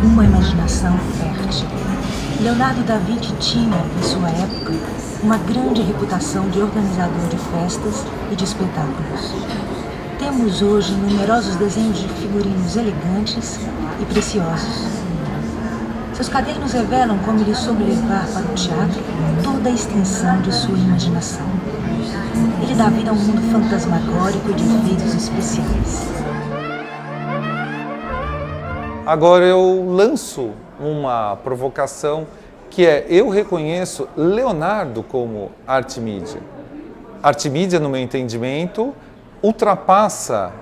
uma imaginação fértil. Leonardo da Vinci tinha, em sua época, uma grande reputação de organizador de festas e de espetáculos. Temos hoje numerosos desenhos de figurinos elegantes e preciosos. Seus cadernos revelam como ele soube levar para o teatro toda a extensão de sua imaginação. Ele dá vida a um mundo fantasmagórico de efeitos especiais. Agora eu lanço uma provocação que é: eu reconheço Leonardo como arte mídia. Arte mídia, no meu entendimento, ultrapassa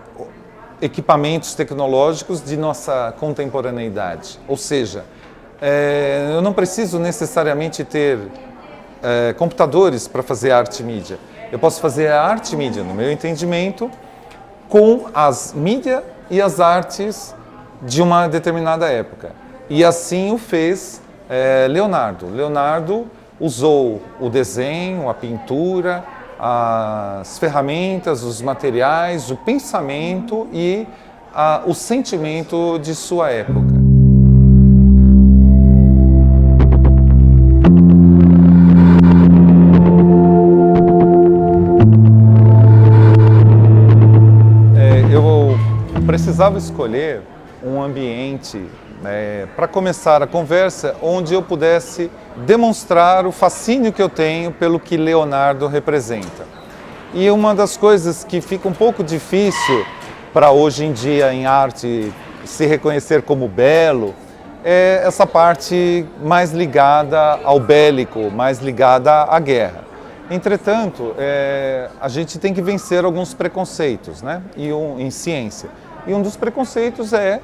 equipamentos tecnológicos de nossa contemporaneidade. Ou seja, eu não preciso necessariamente ter computadores para fazer arte mídia. Eu posso fazer a arte mídia, no meu entendimento, com as mídias e as artes de uma determinada época. E assim o fez Leonardo. Leonardo usou o desenho, a pintura, as ferramentas, os materiais, o pensamento e o sentimento de sua época. Eu precisava escolher um ambiente para começar a conversa onde eu pudesse demonstrar o fascínio que eu tenho pelo que Leonardo representa. E uma das coisas que fica um pouco difícil para hoje em dia em arte se reconhecer como belo é essa parte mais ligada ao bélico, mais ligada à guerra. Entretanto, a gente tem que vencer alguns preconceitos, né? Em ciência. E um dos preconceitos é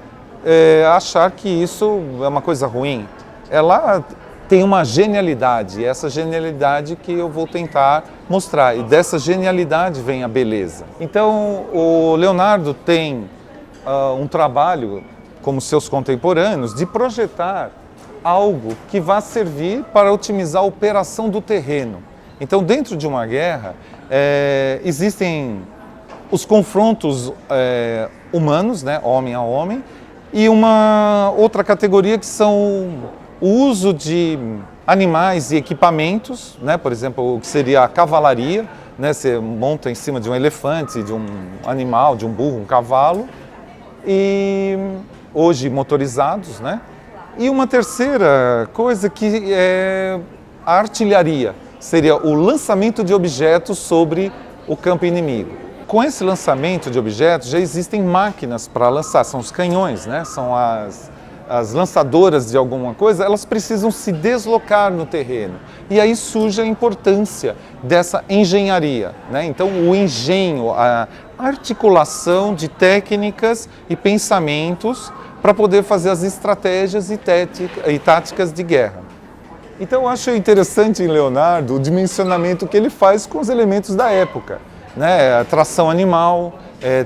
achar que isso é uma coisa ruim. Ela tem uma genialidade, e essa genialidade que eu vou tentar mostrar. E dessa genialidade vem a beleza. Então, o Leonardo tem um trabalho, como seus contemporâneos, de projetar algo que vá servir para otimizar a operação do terreno. Então, dentro de uma guerra, existem os confrontos humanos, né, homem a homem, e uma outra categoria que são o uso de animais e equipamentos, né, por exemplo, o que seria a cavalaria, né, você monta em cima de um elefante, de um animal, de um burro, um cavalo, e hoje motorizados, né? E uma terceira coisa que é a artilharia, seria o lançamento de objetos sobre o campo inimigo. Com esse lançamento de objetos já existem máquinas para lançar, são os canhões, né? São as lançadoras de alguma coisa, elas precisam se deslocar no terreno. E aí surge a importância dessa engenharia, né? Então o engenho, a articulação de técnicas e pensamentos para poder fazer as estratégias e táticas de guerra. Então eu acho interessante em Leonardo o dimensionamento que ele faz com os elementos da época, né? Tração animal,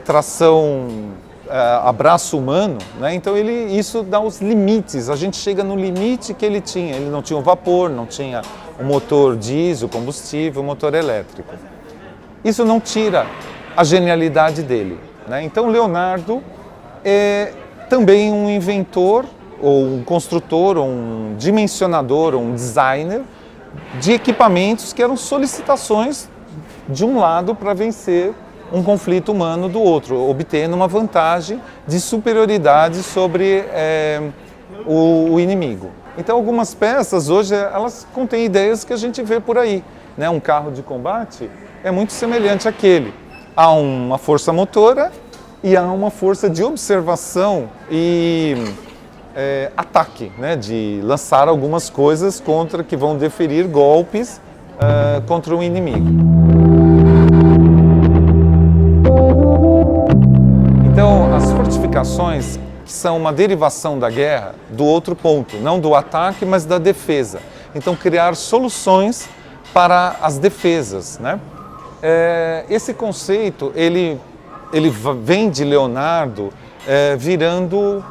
tração a braço humano, né? Então isso dá os limites, a gente chega no limite que ele tinha. Ele não tinha o vapor, não tinha o motor diesel, combustível, o motor elétrico. Isso não tira a genialidade dele, né? Então Leonardo é também um inventor, ou um construtor, ou um dimensionador, ou um designer de equipamentos que eram solicitações de um lado para vencer um conflito humano do outro, obtendo uma vantagem de superioridade sobre o inimigo. Então algumas peças hoje elas contêm ideias que a gente vê por aí, né? Um carro de combate é muito semelhante àquele. Há uma força motora e há uma força de observação e ataque, né? De lançar algumas coisas que vão deferir golpes contra o inimigo. Então, as fortificações são uma derivação da guerra do outro ponto, não do ataque, mas da defesa. Então, criar soluções para as defesas, né? Esse conceito, ele vem de Leonardo virando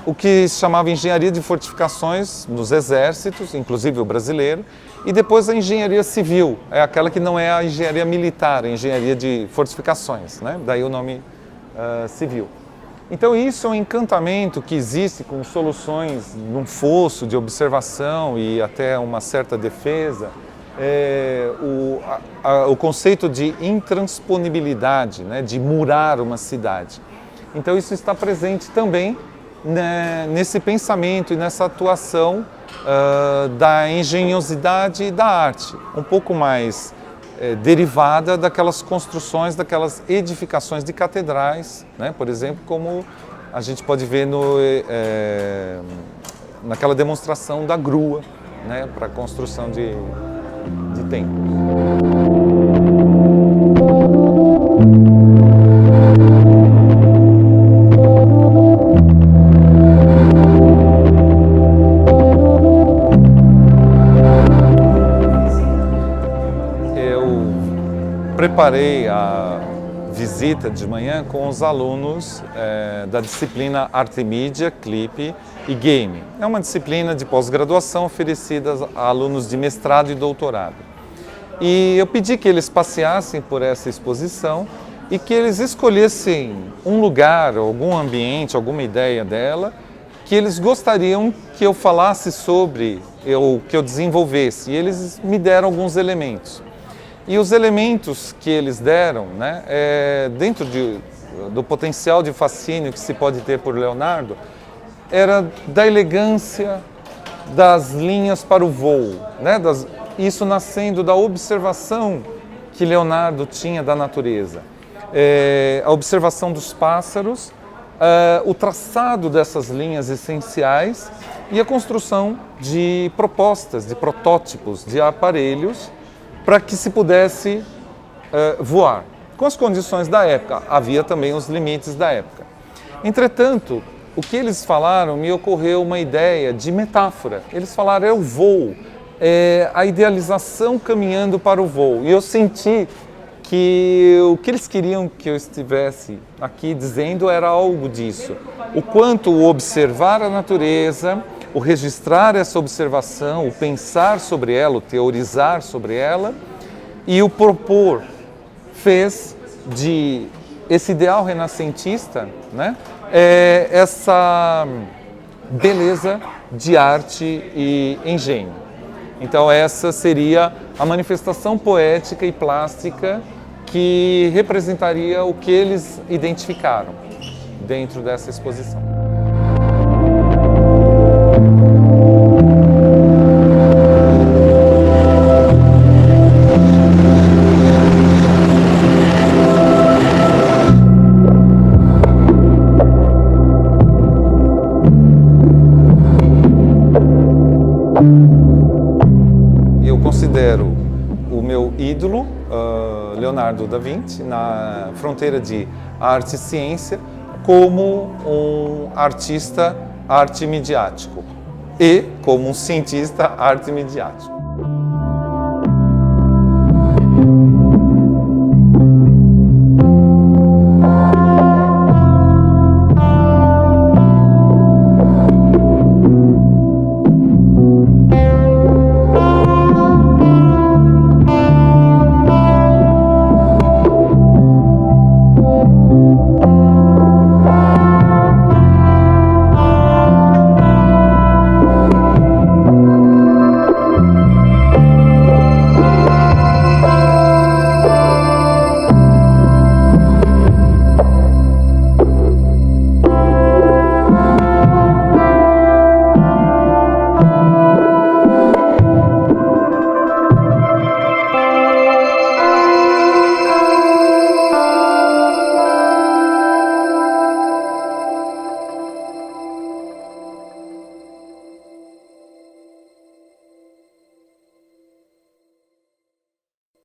o que se chamava engenharia de fortificações nos exércitos, inclusive o brasileiro, e depois a engenharia civil, é aquela que não é a engenharia militar, a engenharia de fortificações, né? Daí o nome civil. Então isso é um encantamento que existe com soluções num fosso de observação e até uma certa defesa. O conceito de intransponibilidade, né, de murar uma cidade. Então isso está presente também, né, nesse pensamento e nessa atuação da engenhosidade e da arte, um pouco mais derivada daquelas construções, daquelas edificações de catedrais, né? Por exemplo, como a gente pode ver naquela demonstração da grua, né? Para a construção de templos. Preparei a visita de manhã com os alunos da disciplina Arte Mídia, Clipe e Game. É uma disciplina de pós-graduação oferecida a alunos de mestrado e doutorado. E eu pedi que eles passeassem por essa exposição e que eles escolhessem um lugar, algum ambiente, alguma ideia dela, que eles gostariam que eu falasse sobre, que eu desenvolvesse. E eles me deram alguns elementos. E os elementos que eles deram, né, dentro do potencial de fascínio que se pode ter por Leonardo, era da elegância das linhas para o voo, né, isso nascendo da observação que Leonardo tinha da natureza. A observação dos pássaros, o traçado dessas linhas essenciais e a construção de propostas, de protótipos, de aparelhos, para que se pudesse voar. Com as condições da época, havia também os limites da época. Entretanto, o que eles falaram, me ocorreu uma ideia de metáfora. Eles falaram, é o voo, é a idealização caminhando para o voo. E eu senti que o que eles queriam que eu estivesse aqui dizendo era algo disso. O quanto o observar a natureza, o registrar essa observação, o pensar sobre ela, o teorizar sobre ela e o propor fez de esse ideal renascentista, né, essa beleza de arte e engenho. Então essa seria a manifestação poética e plástica que representaria o que eles identificaram dentro dessa exposição. Eu considero o meu ídolo, Leonardo da Vinci, na fronteira de arte e ciência, como um artista arte-midiático e como um cientista arte-midiático.